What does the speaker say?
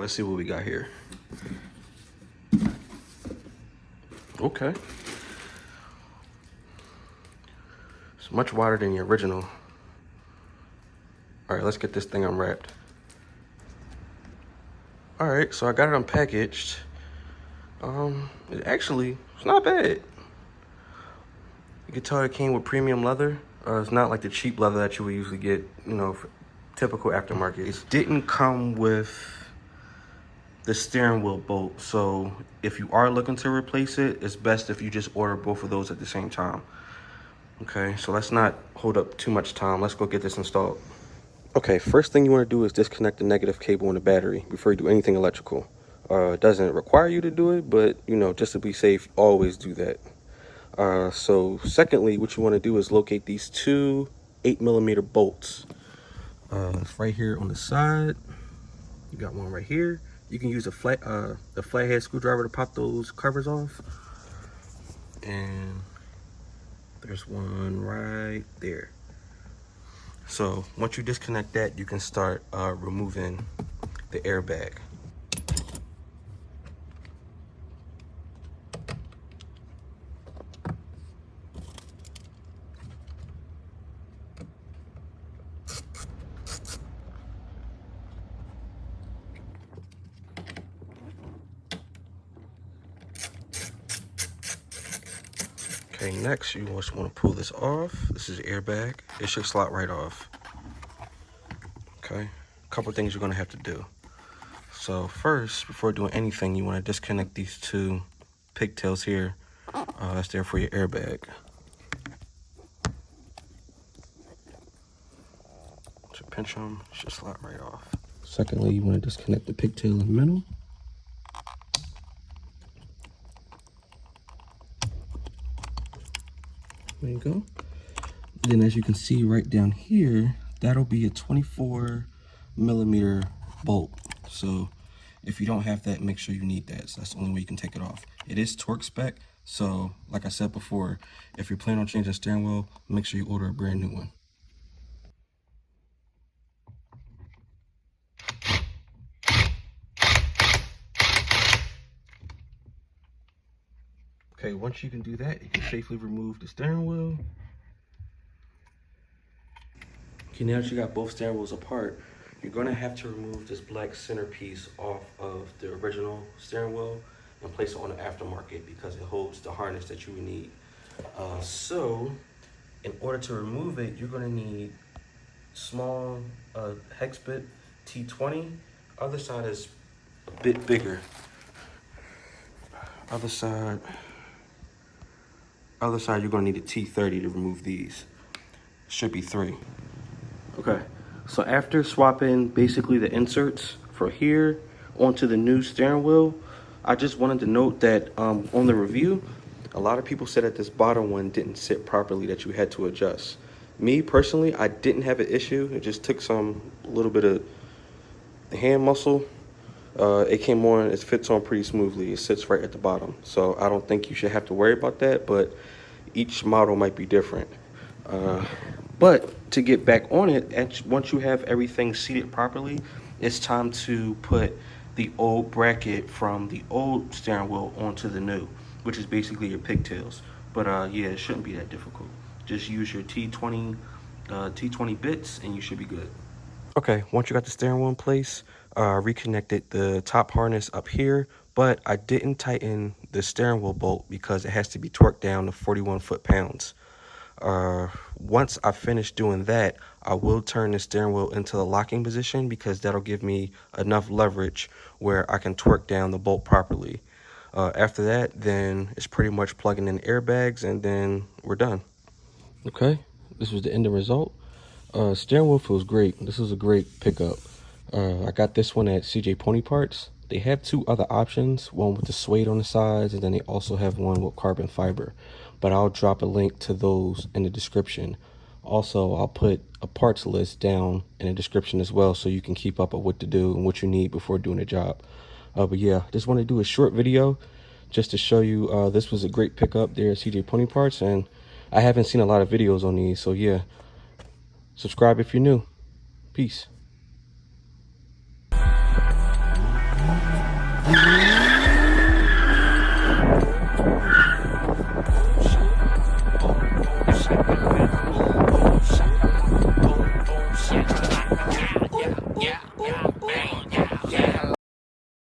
let's see what we got here. Okay. It's much wider than the original. All right, let's get this thing unwrapped. All right, so I got it unpackaged. It's not bad. You can tell it came with premium leather. It's not like the cheap leather that you would usually get, you know, for typical aftermarket. It didn't come with the steering wheel bolt, so if you are looking to replace it, it's best if you just order both of those at the same time. Okay, so let's not hold up too much time. Let's go get this installed. Okay, first thing you want to do is disconnect the negative cable in the battery before you do anything electrical. It doesn't require you to do it, but you know, just to be safe, always do that. So secondly, what you want to do is locate these two 8mm bolts. It's right here on the side. You got one right here. You can use a flathead screwdriver to pop those covers off. And there's one right there. So once you disconnect that, you can start removing the airbag. Okay, next you just want to pull this off. This is the airbag. It should slot right off. Okay, a couple things you're going to have to do. So first, before doing anything, you want to disconnect these two pigtails here. That's there for your airbag. So pinch them, should slot right off. Secondly, you want to disconnect the pigtail in the middle. There you go. Then as you can see right down here, that'll be a 24mm bolt. So if you don't have that, make sure you need that. So that's the only way you can take it off. It is torque spec. So like I said before, if you're planning on changing the steering wheel, make sure you order a brand new one. Okay, once you can do that, you can safely remove the steering wheel. Okay, now that you got both steering wheels apart, you're going to have to remove this black centerpiece off of the original steering wheel and place it on the aftermarket because it holds the harness that you would need. So, in order to remove it, you're going to need small hex bit T20. Other side is a bit bigger. Other side, you're going to need a T30 to remove these. Should be 3. Okay, so after swapping basically the inserts for here onto the new steering wheel, I just wanted to note that on the review, a lot of people said that this bottom one didn't sit properly, that you had to adjust. Me personally, I didn't have an issue. It just took a little bit of hand muscle. It came on, it fits on pretty smoothly. It sits right at the bottom. So I don't think you should have to worry about that, but each model might be different. But to get back on it, once you have everything seated properly, it's time to put the old bracket from the old steering wheel onto the new, which is basically your pigtails. But yeah, it shouldn't be that difficult. Just use your T20 bits and you should be good. Okay, once you got the steering wheel in place, reconnected the top harness up here, but I didn't tighten the steering wheel bolt because it has to be torqued down to 41 foot-pounds. Once I finish doing that, I will turn the steering wheel into the locking position because that'll give me enough leverage where I can torque down the bolt properly. After that, then it's pretty much plugging in airbags and then we're done. Okay, this was the end result. Steering wheel feels great. This is a great pickup. I got this one at CJ Pony Parts. They have 2 other options, one with the suede on the sides, and then they also have one with carbon fiber. But I'll drop a link to those in the description. Also, I'll put a parts list down in the description as well so you can keep up with what to do and what you need before doing a job. But yeah, just want to do a short video just to show you this was a great pickup there at CJ Pony Parts, and I haven't seen a lot of videos on these, so yeah. Subscribe if you're new. Peace. recommend.